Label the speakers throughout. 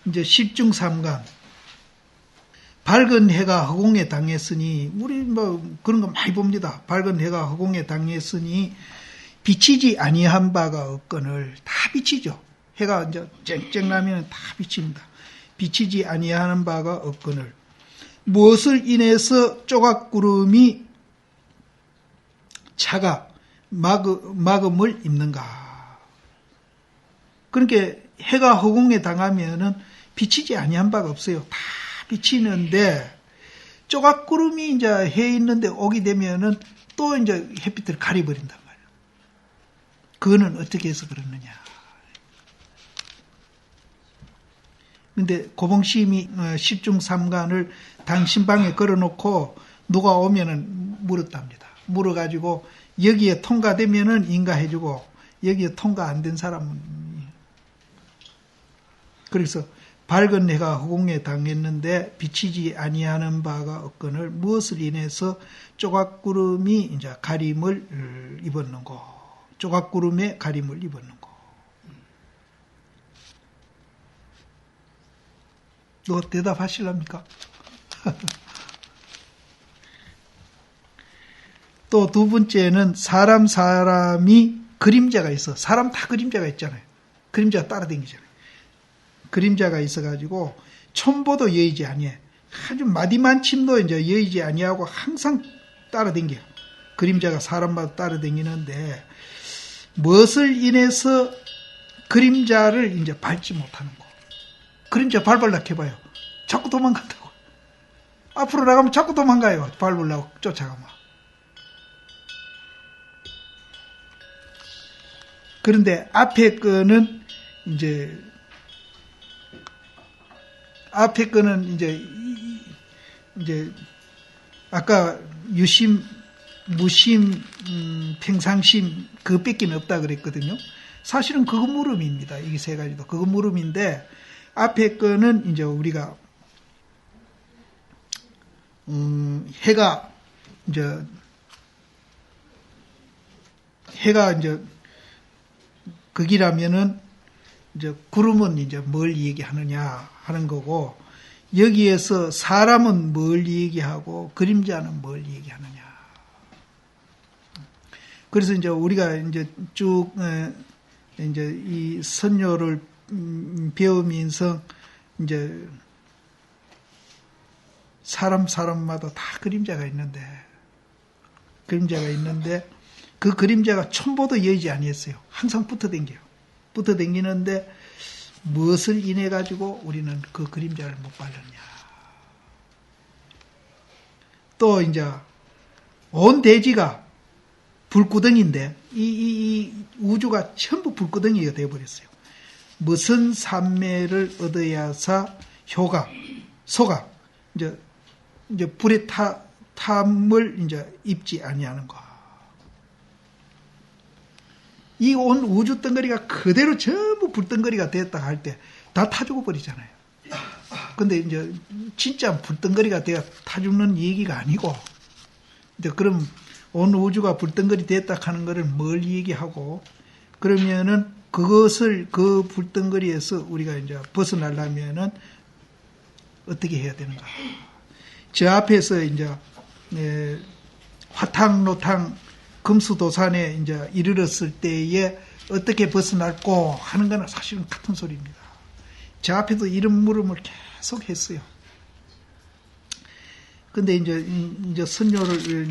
Speaker 1: 이제 십중삼간. 밝은 해가 허공에 당했으니, 우리 뭐 그런 거 많이 봅니다. 밝은 해가 허공에 당했으니 비치지 아니한 바가 없거늘. 다 비치죠. 해가 이제 쨍쨍 나면 다 비칩니다. 비치지 아니하는 바가 없거늘. 무엇을 인해서 조각구름이 차가 막음을 입는가. 그러니까 해가 허공에 당하면은 비치지 아니한 바가 없어요. 다 비치는데 조각구름이 이제 해 있는데 오게 되면은 또 이제 햇빛을 가려버린단 말이에요. 그거는 어떻게 해서 그러느냐. 근데 고봉심이 십중삼간을 당신방에 걸어놓고 누가 오면은 물었답니다. 물어가지고 여기에 통과되면은 인가해주고 여기에 통과 안 된 사람은 그래서 밝은 해가 허공에 당했는데 비치지 아니하는 바가 없거늘 무엇을 인해서 조각구름이 이제 가림을 입었는고. 조각구름에 가림을 입었는고. 이거 대답하실랍니까? 또 두 번째는 사람이 그림자가 있어. 사람 다 그림자가 있잖아요. 그림자가 따라다니잖아요. 그림자가 있어가지고 촌보도 여의지 아니해. 아주 마디만침도 이제 여의지 아니하고 항상 따라다녀요. 그림자가 사람마다 따라다니는데 무엇을 인해서 그림자를 이제 밟지 못하는 거. 그림자 밟으려고 해봐요. 자꾸 도망간다고. 앞으로 나가면 자꾸 도망가요. 밟으려고 쫓아가면. 그런데 앞에 거는 이제 아까 유심, 무심, 평상심 그거 뺏기는 없다 그랬거든요. 사실은 그거 물음입니다. 이게 세 가지도 그거 물음인데 앞에 거는 이제 우리가 해가 이제 거기라면은 이제 구름은 이제 뭘 얘기하느냐 하는 거고 여기에서 사람은 뭘 얘기하고 그림자는 뭘 얘기하느냐. 그래서 이제 우리가 이제 쭉 이제 이 선요를 배우면서 이제 사람마다 다 그림자가 있는데 그 그림자가 촌보도 여의지 아니했어요. 항상 붙어 댕기는데 무엇을 인해 가지고 우리는 그 그림자를 못 밟느냐. 또 이제 온 대지가 불구덩이인데 이 우주가 전부 불구덩이가 되어버렸어요. 무슨 삼매를 얻어야사 소가 이제 불에 탐을 이제 입지 아니하는 거. 이 온 우주 덩어리가 그대로 전부 불덩어리가 됐다 할 때 다 타 죽어버리잖아요. 근데 이제 진짜 불덩어리가 돼야 타 죽는 얘기가 아니고, 이제 그럼 온 우주가 불덩어리 됐다 하는 거를 뭘 얘기하고, 그러면은 그것을 그 불덩어리에서 우리가 이제 벗어나려면은 어떻게 해야 되는가. 저 앞에서 이제 화탕노탕 금수도산에 이제 이르렀을 때에 어떻게 벗어날고 하는 거는 사실은 같은 소리입니다. 저 앞에도 이런 물음을 계속 했어요. 근데 이제 선요를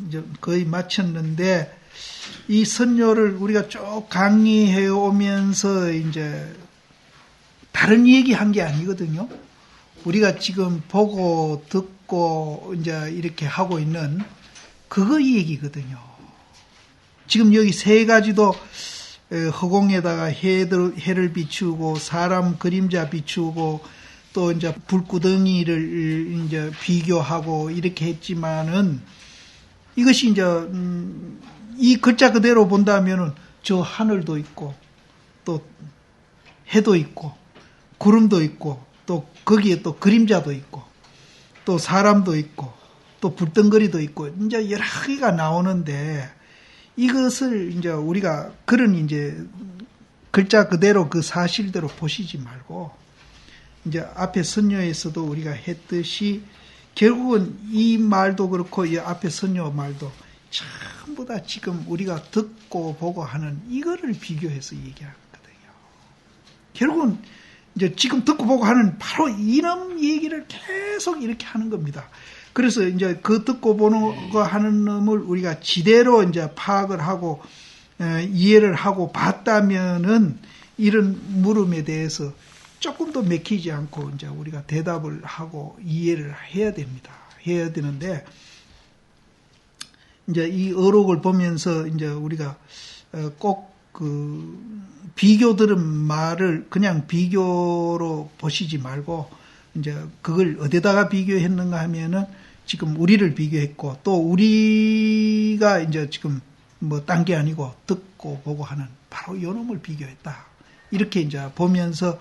Speaker 1: 이제 거의 마쳤는데 이 선요를 우리가 쭉 강의해 오면서 이제 다른 얘기한 게 아니거든요. 우리가 지금 보고 듣고 이제 이렇게 하고 있는 그거 얘기거든요. 지금 여기 세 가지도 허공에다가 해를 비추고 사람 그림자 비추고 또 이제 불구덩이를 이제 비교하고 이렇게 했지만은 이것이 이제 이 글자 그대로 본다면은 저 하늘도 있고 또 해도 있고 구름도 있고 또 거기에 또 그림자도 있고 또 사람도 있고 또 불덩거리도 있고 이제 여러 개가 나오는데 이것을 이제 우리가 그런 이제 글자 그대로 그 사실대로 보시지 말고 이제 앞에 선녀에서도 우리가 했듯이 결국은 이 말도 그렇고 이 앞에 선녀 말도 전부 다 지금 우리가 듣고 보고 하는 이거를 비교해서 얘기하는 거거든요. 결국은 이제 지금 듣고 보고 하는 바로 이놈 얘기를 계속 이렇게 하는 겁니다. 그래서 이제 그 듣고 보는 거 하는 놈을 우리가 지대로 이제 파악을 하고 이해를 하고 봤다면은 이런 물음에 대해서 조금 더 맥히지 않고 이제 우리가 대답을 하고 이해를 해야 됩니다. 해야 되는데 이제 이 어록을 보면서 이제 우리가 꼭 그 비교 들은 말을 그냥 비교로 보시지 말고 이제 그걸 어디다가 비교했는가 하면은 지금 우리를 비교했고 또 우리가 이제 지금 뭐 딴 게 아니고 듣고 보고 하는 바로 요놈을 비교했다. 이렇게 이제 보면서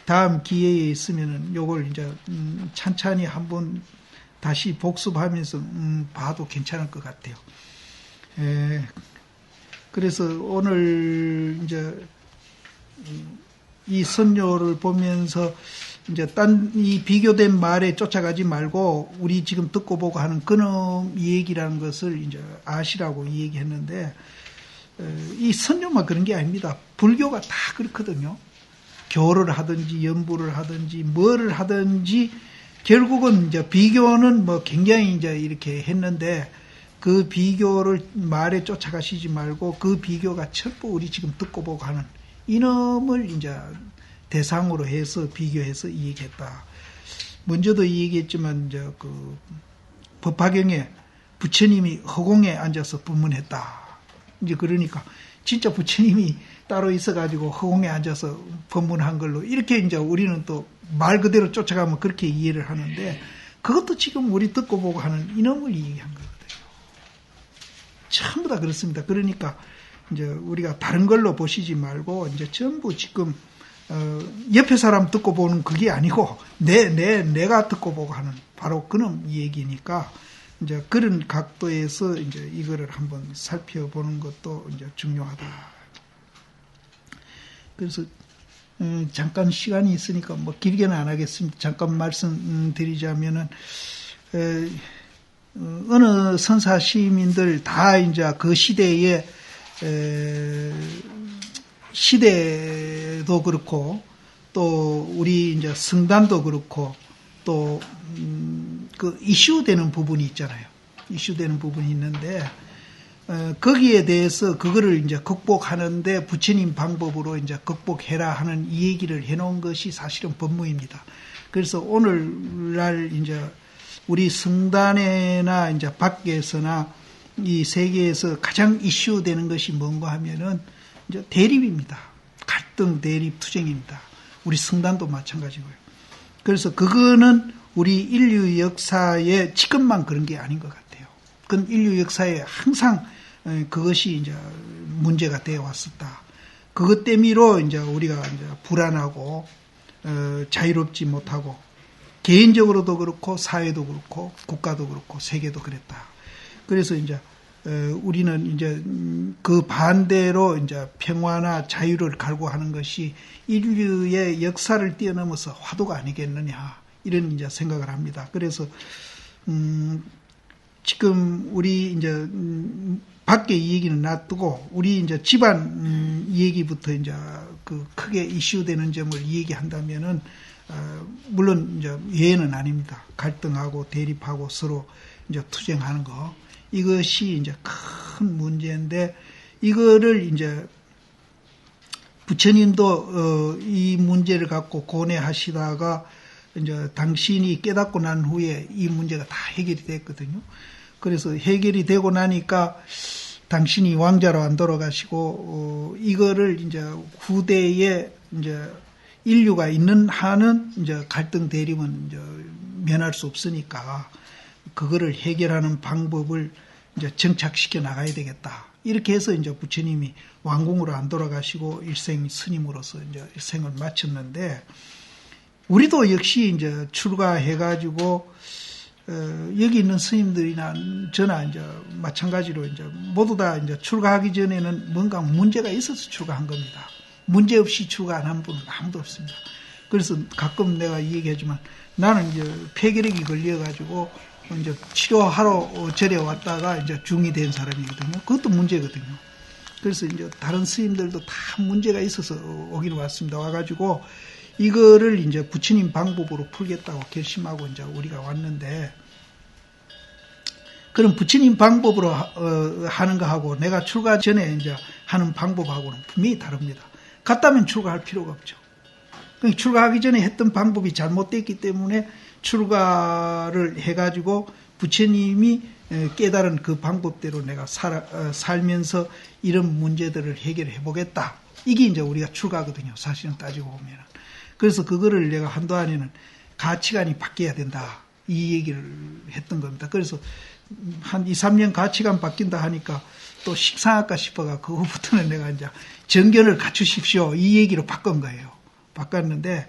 Speaker 1: 다음 기회에 있으면은 요걸 이제 찬찬히 한번 다시 복습하면서 봐도 괜찮을 것 같아요. 그래서 오늘 이제 이 선녀를 보면서 이제 이 비교된 말에 쫓아가지 말고 우리 지금 듣고 보고 하는 그놈 얘기라는 것을 이제 아시라고 얘기했는데 이 선녀만 그런 게 아닙니다. 불교가 다 그렇거든요. 교를 하든지 연부를 하든지 뭐를 하든지 결국은 이제 비교는 뭐 굉장히 이제 이렇게 했는데 그 비교를 말에 쫓아가시지 말고 그 비교가 전부 우리 지금 듣고 보고 하는 이놈을 이제 대상으로 해서 비교해서 얘기했다. 먼저도 얘기했지만 이제 그 법화경에 부처님이 허공에 앉아서 법문했다. 이제 그러니까 진짜 부처님이 따로 있어가지고 허공에 앉아서 법문한 걸로 이렇게 이제 우리는 또 말 그대로 쫓아가면 그렇게 이해를 하는데 그것도 지금 우리 듣고 보고 하는 이놈을 얘기한 거거든요. 전부 다 그렇습니다. 그러니까 이제 우리가 다른 걸로 보시지 말고 이제 전부 지금 옆에 사람 듣고 보는 그게 아니고 내가 듣고 보고 하는 바로 그놈 얘기니까 이제 그런 각도에서 이제 이거를 한번 살펴보는 것도 이제 중요하다. 그래서 잠깐 시간이 있으니까 뭐 길게는 안 하겠습니다. 잠깐 말씀드리자면은 어느 선사 시민들 다 이제 그 시대도 그렇고 또 우리 이제 성단도 그렇고 또 그 이슈되는 부분이 있잖아요. 이슈되는 부분이 있는데 거기에 대해서 그거를 이제 극복하는데 부처님 방법으로 이제 극복해라 하는 이 얘기를 해놓은 것이 사실은 법무입니다. 그래서 오늘날 이제 우리 성단에나 이제 밖에서나 이 세계에서 가장 이슈되는 것이 뭔가 하면은 이제 대립입니다. 갈등, 대립, 투쟁입니다. 우리 성단도 마찬가지고요. 그래서 그거는 우리 인류 역사에 지금만 그런 게 아닌 것 같아요. 그건 인류 역사에 항상 그것이 이제 문제가 되어 왔었다. 그것 때문에 이제 우리가 이제 불안하고 자유롭지 못하고 개인적으로도 그렇고 사회도 그렇고 국가도 그렇고 세계도 그랬다. 그래서 이제 우리는 이제 그 반대로 이제 평화나 자유를 갈구하는 것이 인류의 역사를 뛰어넘어서 화두가 아니겠느냐 이런 이제 생각을 합니다. 그래서 지금 우리 이제 밖에 이 얘기는 놔두고 우리 이제 집안 얘기부터 이제 그 크게 이슈되는 점을 얘기한다면은 물론 이제 예외는 아닙니다. 갈등하고 대립하고 서로 이제 투쟁하는 거 이것이 이제 큰 문제인데 이거를 이제 부처님도 이 문제를 갖고 고뇌하시다가 이제 당신이 깨닫고 난 후에 이 문제가 다 해결이 됐거든요. 그래서 해결이 되고 나니까 당신이 왕자로 안 돌아가시고 이거를 이제 후대에 이제 인류가 있는 한은 이제 갈등 대립은 이제 면할 수 없으니까 그거를 해결하는 방법을 이제 정착시켜 나가야 되겠다. 이렇게 해서 이제 부처님이 왕궁으로 안 돌아가시고 일생 스님으로서 이제 일생을 마쳤는데 우리도 역시 이제 출가해가지고 여기 있는 스님들이나 저나 이제 마찬가지로 이제 모두 다 이제 출가하기 전에는 뭔가 문제가 있어서 출가한 겁니다. 문제 없이 출가 안 한 분은 아무도 없습니다. 그래서 가끔 내가 이 얘기하지만 나는 이제 폐결핵이 걸려가지고 이제 치료하러 절에 왔다가 이제 중이 된 사람이거든요. 그것도 문제거든요. 그래서 이제 다른 스님들도 다 문제가 있어서 오기로 왔습니다. 와가지고 이거를 이제 부처님 방법으로 풀겠다고 결심하고 이제 우리가 왔는데, 그럼 부처님 방법으로 하는 거하고 내가 출가 전에 이제 하는 방법하고는 분명히 다릅니다. 같다면 출가할 필요가 없죠. 출가하기 전에 했던 방법이 잘못됐기 때문에 출가를 해가지고 부처님이 깨달은 그 방법대로 내가 살면서 이런 문제들을 해결해 보겠다. 이게 이제 우리가 출가거든요. 사실은 따지고 보면. 그래서 그거를 내가 한동안에는 가치관이 바뀌어야 된다. 이 얘기를 했던 겁니다. 그래서 한 2, 3년 가치관 바뀐다 하니까 또 식상할까 싶어가 그 후부터는 내가 이제 정견을 갖추십시오. 이 얘기로 바꾼 거예요. 바꿨는데,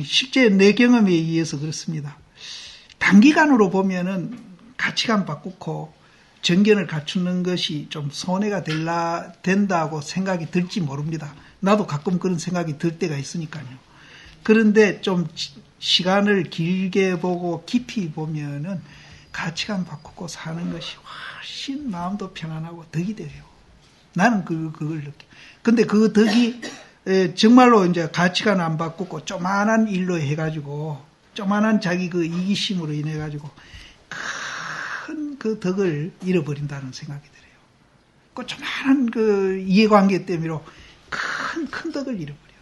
Speaker 1: 실제 내 경험에 의해서 그렇습니다. 단기간으로 보면은 가치관 바꾸고 정견을 갖추는 것이 좀 손해가 된다고 생각이 들지 모릅니다. 나도 가끔 그런 생각이 들 때가 있으니까요. 그런데 좀 시간을 길게 보고 깊이 보면은 가치관 바꾸고 사는 것이 훨씬 마음도 편안하고 덕이 돼요. 나는 그걸 느껴. 근데 그 덕이 정말로 이제 가치관 안 바꾸고 조만한 일로 해가지고 조만한 자기 그 이기심으로 인해 가지고 큰 그 덕을 잃어버린다는 생각이 들어요. 그 조만한 그 이해관계 때문에 큰 덕을 잃어버려요.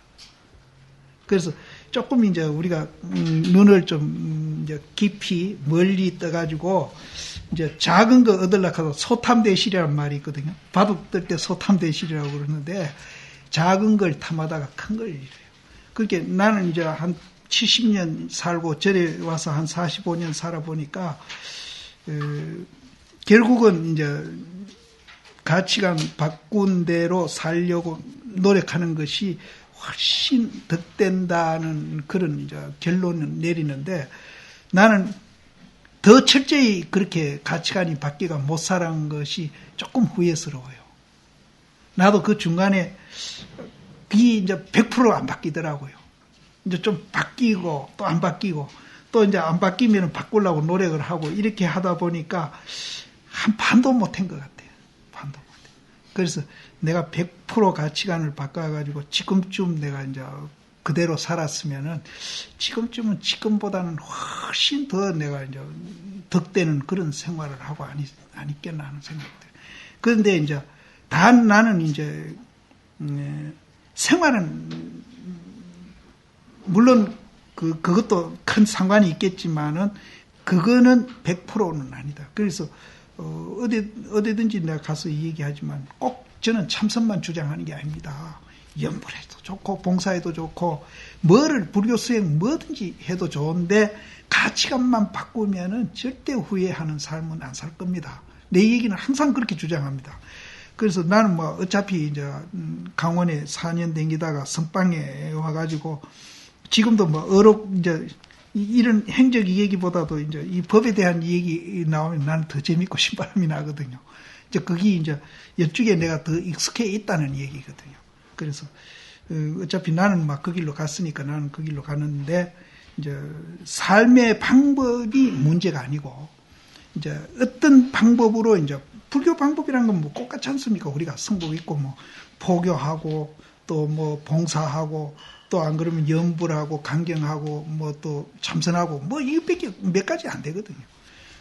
Speaker 1: 그래서 조금 이제 우리가 눈을 좀 이제 깊이 멀리 떠가지고 이제 작은 거 얻으려고 해서 소탐대실이라는 말이 있거든요. 바둑 뜰 때 소탐대실이라고 그러는데 작은 걸 탐하다가 큰 걸 잃어요. 그렇게 나는 이제 한 70년 살고 절에 와서 한 45년 살아보니까 결국은 이제 가치관 바꾼 대로 살려고 노력하는 것이 훨씬 득된다는 그런 이제 결론을 내리는데, 나는 더 철저히 그렇게 가치관이 바뀌가 못 살아온 것이 조금 후회스러워요. 나도 그 중간에 그게 이제 100% 안 바뀌더라고요. 이제 좀 바뀌고 또 안 바뀌고 또 이제 안 바뀌면 바꾸려고 노력을 하고 이렇게 하다 보니까 한 반도 못한 것 같아요. 반도 못해. 그래서 내가 100% 가치관을 바꿔가지고 지금쯤 내가 이제 그대로 살았으면은 지금쯤은 지금보다는 훨씬 더 내가 이제 덕되는 그런 생활을 하고 아니겠나 하는 생각이 들어요. 그런데 이제 단 나는 이제 생활은 물론 그것도 큰 상관이 있겠지만은 그거는 100%는 아니다. 그래서 어디든지 내가 가서 얘기하지만 꼭 저는 참선만 주장하는 게 아닙니다. 연불해도 좋고 봉사해도 좋고 뭐를 불교 수행 뭐든지 해도 좋은데 가치관만 바꾸면은 절대 후회하는 삶은 안 살 겁니다. 내 얘기는 항상 그렇게 주장합니다. 그래서 나는 뭐 어차피 이제 강원에 4년 댕기다가 선방에 와가지고 지금도 뭐 이제 이런 행적 이야기보다도 이제 이 법에 대한 얘기 나오면 나는 더 재밌고 신바람이 나거든요. 이제 그게 이제 이쪽에 내가 더 익숙해 있다는 얘기거든요. 그래서 어차피 나는 막 그 길로 갔으니까 나는 그 길로 가는데 이제 삶의 방법이 문제가 아니고 이제 어떤 방법으로 이제 불교 방법이라는 건 뭐 똑같지 않습니까? 우리가 성복 있고 뭐 포교하고 또 뭐 봉사하고 또 안 그러면 염불하고 강경하고 뭐 또 참선하고 뭐 이것밖에 몇 가지 안 되거든요.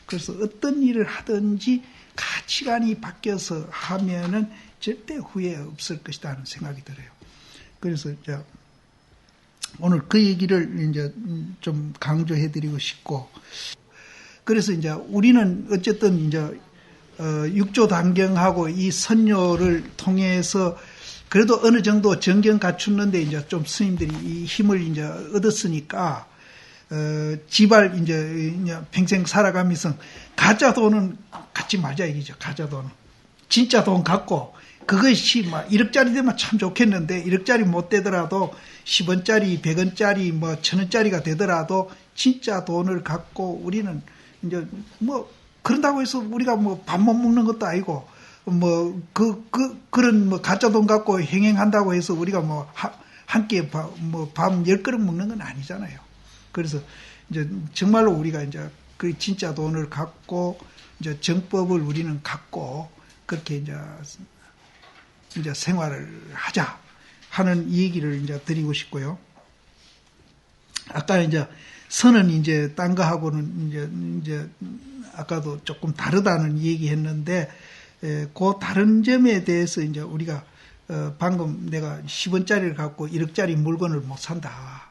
Speaker 1: 그래서 어떤 일을 하든지 가치관이 바뀌어서 하면은 절대 후회 없을 것이다 하는 생각이 들어요. 그래서 이제 오늘 그 얘기를 이제 좀 강조해드리고 싶고, 그래서 이제 우리는 어쨌든 이제 육조 단경하고 이 선료를 통해서 그래도 어느 정도 정경 갖추는데 이제 좀 스님들이 이 힘을 이제 얻었으니까 지발 이제 평생 살아가면서 가짜 돈은 갖지 말자 이기죠. 가짜 돈은 진짜 돈 갖고 그것이 막 1억짜리 되면 참 좋겠는데 1억짜리 못 되더라도 10원짜리, 100원짜리, 뭐 1000원짜리가 되더라도 진짜 돈을 갖고 우리는 이제 뭐 그런다고 해서 우리가 뭐 밥 못 먹는 것도 아니고 뭐 그런 뭐 가짜 돈 갖고 행행한다고 해서 우리가 뭐 한 끼에 밥 10그릇 먹는 건 아니잖아요. 그래서 이제 정말로 우리가 이제 그 진짜 돈을 갖고 이제 정법을 우리는 갖고 그렇게 이제 생활을 하자 하는 얘기를 이제 드리고 싶고요. 아까 이제 선은 이제 딴 거하고는 이제 아까도 조금 다르다는 얘기했는데 그 다른 점에 대해서 이제 우리가 방금 내가 10원짜리를 갖고 1억짜리 물건을 못 산다.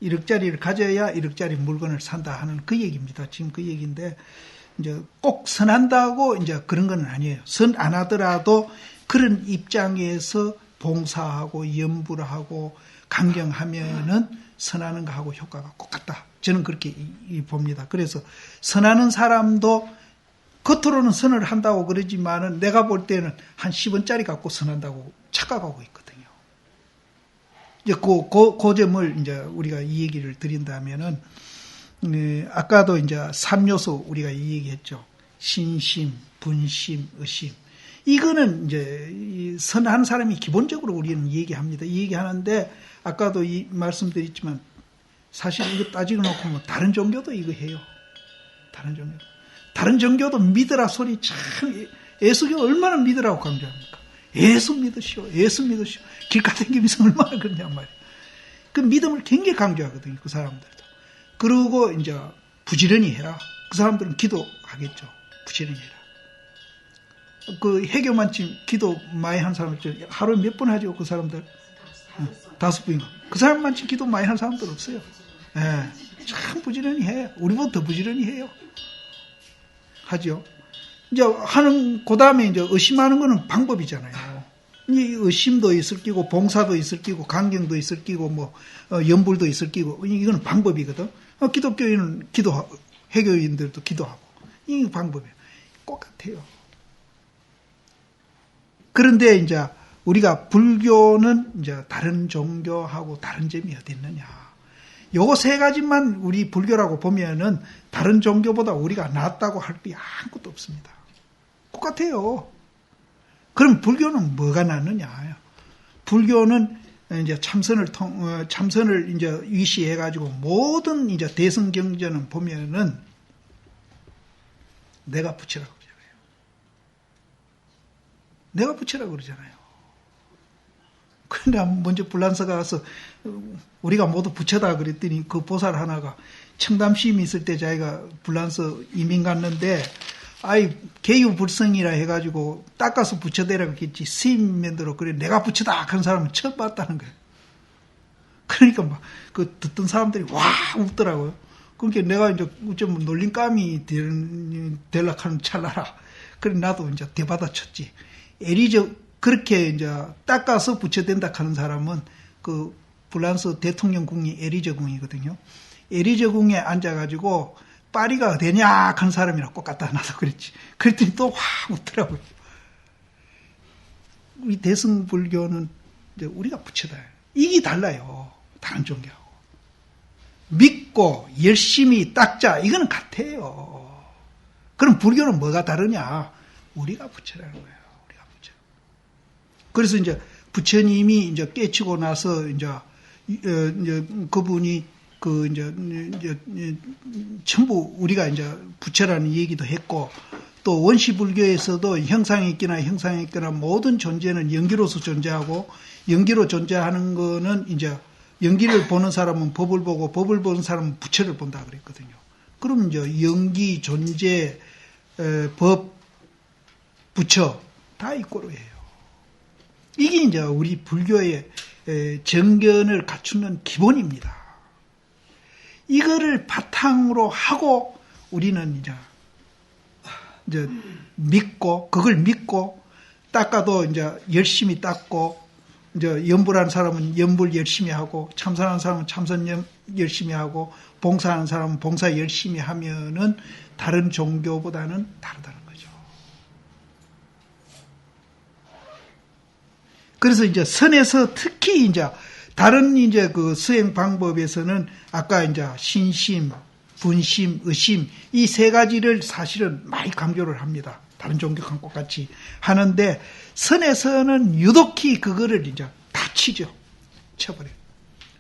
Speaker 1: 1억짜리를 가져야 1억짜리 물건을 산다 하는 그 얘기입니다. 지금 그 얘기인데 이제 꼭 선한다고 이제 그런 건 아니에요. 선 안 하더라도 그런 입장에서 봉사하고 염불 하고 강경하면은 선하는 거하고 효과가 똑같다. 저는 그렇게 봅니다. 그래서 선하는 사람도 겉으로는 선을 한다고 그러지만은 내가 볼 때는 한 10원짜리 갖고 선한다고 착각하고 있거든요. 이제 그 점을 이제 우리가 이 얘기를 드린다면은, 아까도 이제 3요소 우리가 이 얘기했죠. 신심, 분심, 의심. 이거는 이제 선한 사람이 기본적으로 우리는 얘기합니다. 이 얘기하는데 아까도 이 말씀드렸지만 사실 이거 따지고 놓고 뭐 다른 종교도 이거 해요. 다른 종교도 믿으라 소리 참 예수교 얼마나 믿으라고 강조합니까? 예수 믿으시오. 길가 댕기면서 얼마나 그러냔 말이에요. 그 믿음을 굉장히 강조하거든요. 그 사람들도. 그러고 이제 부지런히 해라. 그 사람들은 기도하겠죠. 부지런히 해라. 그 해교만침 기도 많이 한 사람들 하루에 몇 번 하죠. 그 사람들 5번인가. 그 사람만침 기도 많이 한 사람들 없어요. 예, 참 부지런히 해. 우리보다 더 부지런히 해요. 하죠. 이제 하는 그 다음에 이제 의심하는 거는 방법이잖아요. 이 의심도 있을 끼고 봉사도 있을 끼고 강경도 있을 끼고 뭐 염불도 있을 끼고 이거는 방법이거든. 기독교인은 기도하고 해교인들도 기도하고 이 방법이에요. 똑같아요. 그런데 이제 우리가 불교는 이제 다른 종교하고 다른 점이 어디 있느냐. 요거 세 가지만 우리 불교라고 보면은 다른 종교보다 우리가 낫다고 할 게 아무것도 없습니다. 똑같아요. 그럼 불교는 뭐가 낫느냐? 불교는 이제 참선을 이제 위시해가지고 모든 이제 대승경전은 보면은 내가 부처라고 그러잖아요. 내가 부처라고 그러잖아요. 그런데 먼저 불란서가 가서 우리가 모두 부처다 그랬더니 그 보살 하나가 청담시임 있을 때 자기가 불란서 이민 갔는데 아이 개유불성이라 해가지고 닦아서 부처되라 그랬겠지 스님면대로 그래 내가 부처다 그런 사람은 처음 봤다는 거예요. 그러니까 막 그 듣던 사람들이 와 웃더라고요. 그러니까 내가 이제 좀 놀림감이 될락하는 찰나라. 그래 나도 이제 대받아쳤지. 그렇게 이제 닦아서 부처된다 하는 사람은 그 불란서 대통령 궁이 에리저 궁이거든요. 에리저 궁에 앉아가지고 파리가 어디냐 하는 사람이랑 똑같다 나도 그랬지. 그랬더니 또 확 웃더라고요. 우리 대승불교는 이제 우리가 부처다. 이게 달라요. 다른 종교하고. 믿고 열심히 닦자 이거는 같아요. 그럼 불교는 뭐가 다르냐? 우리가 부처라는 거예요. 그래서 이제 부처님이 이제 깨치고 나서 이제 그분이 이제 전부 우리가 이제 부처라는 얘기도 했고 또 원시불교에서도 형상이 있거나 모든 존재는 연기로서 존재하고 연기로 존재하는 거는 이제 연기를 보는 사람은 법을 보고 법을 보는 사람은 부처를 본다 그랬거든요. 그럼 이제 연기, 존재, 법, 부처 다 이꼬로 해요. 이게 이제 우리 불교의 정견을 갖추는 기본입니다. 이거를 바탕으로 하고 우리는 이제 믿고 그걸 믿고 닦아도 이제 열심히 닦고 이제 염불하는 사람은 염불 열심히 하고 참선하는 사람은 참선 열심히 하고 봉사하는 사람은 봉사 열심히 하면은 다른 종교보다는 다르다는 거죠. 그래서 이제 선에서 특히 이제 다른 이제 그 수행 방법에서는 아까 이제 신심, 분심, 의심 이 세 가지를 사실은 많이 강조를 합니다. 다른 종교랑 똑같이 하는데 선에서는 유독히 그거를 이제 다 쳐버려요.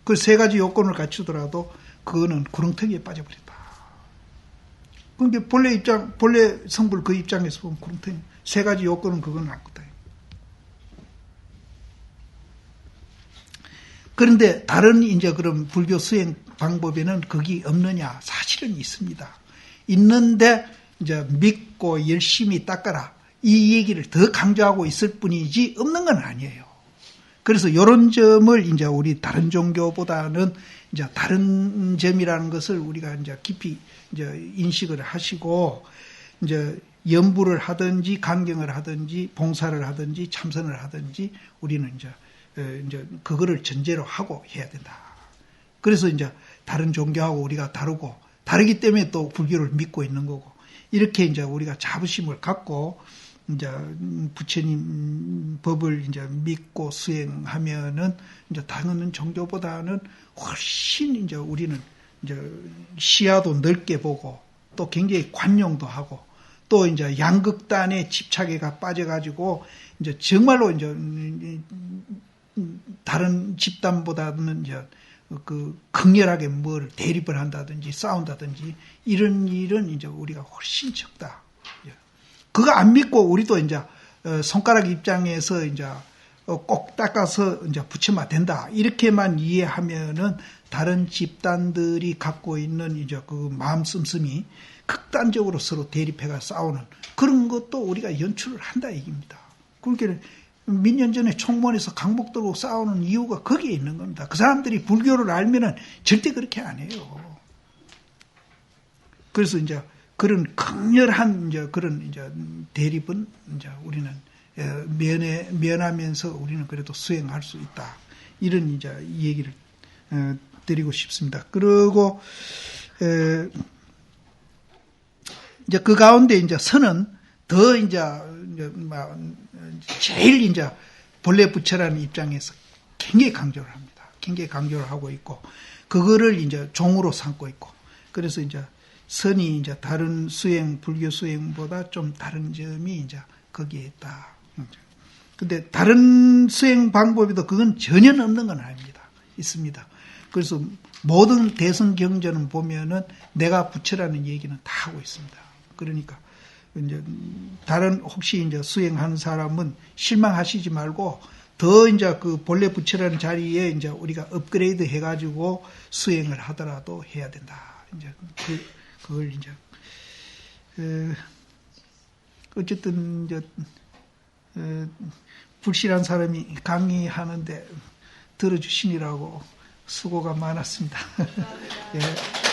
Speaker 1: 그 세 가지 요건을 갖추더라도 그거는 구렁텅이에 빠져버린다. 그러니까 본래 성불 그 입장에서 보면 구렁텅이. 세 가지 요건은 그건 아무것도 아니에요. 그런데 다른 이제 그런 불교 수행 방법에는 그게 없느냐? 사실은 있습니다. 있는데 이제 믿고 열심히 닦아라. 이 얘기를 더 강조하고 있을 뿐이지 없는 건 아니에요. 그래서 이런 점을 이제 우리 다른 종교보다는 이제 다른 점이라는 것을 우리가 이제 깊이 이제 인식을 하시고 이제 연부를 하든지 강경을 하든지 봉사를 하든지 참선을 하든지 우리는 이제 그거를 전제로 하고 해야 된다. 그래서 이제 다른 종교하고 우리가 다르기 때문에 또 불교를 믿고 있는 거고 이렇게 이제 우리가 자부심을 갖고 이제 부처님 법을 이제 믿고 수행하면은 이제 다른 종교보다는 훨씬 이제 우리는 이제 시야도 넓게 보고 또 굉장히 관용도 하고 또 이제 양극단에 집착에가 빠져가지고 이제 정말로 이제 다른 집단보다는 이제 그 극렬하게 뭘 대립을 한다든지 싸운다든지 이런 일은 이제 우리가 훨씬 적다. 그거 안 믿고 우리도 이제 손가락 입장에서 이제 꼭 닦아서 이제 붙이면 된다. 이렇게만 이해하면은 다른 집단들이 갖고 있는 이제 그 마음 씀씀이 극단적으로 서로 대립해가 싸우는 그런 것도 우리가 연출을 한다 얘기입니다. 그러니까 몇 년 전에 총무원에서 강목 들고 싸우는 이유가 거기에 있는 겁니다. 그 사람들이 불교를 알면은 절대 그렇게 안 해요. 그래서 이제 그런 강렬한 이제 그런 이제 대립은 이제 우리는 면하면서 우리는 그래도 수행할 수 있다. 이런 이제 얘기를 드리고 싶습니다. 그리고 이제 그 가운데 이제 선은 더 이제 제일 이제 본래 부처라는 입장에서 굉장히 강조를 합니다. 굉장히 강조를 하고 있고 그거를 이제 종으로 삼고 있고 그래서 이제 선이 이제 다른 수행 불교 수행보다 좀 다른 점이 이제 거기에 있다. 근데 다른 수행 방법에도 그건 전혀 없는 건 아닙니다. 있습니다. 그래서 모든 대선 경전은 보면은 내가 부처라는 얘기는 다 하고 있습니다. 그러니까 이제 다른 혹시 이제 수행하는 사람은 실망하시지 말고 더 이제 그 본래 부처라는 자리에 이제 우리가 업그레이드 해가지고 수행을 하더라도 해야 된다. 이제 그걸 이제 어쨌든 이제 불실한 사람이 강의하는데 들어주시니라고 수고가 많았습니다. 예.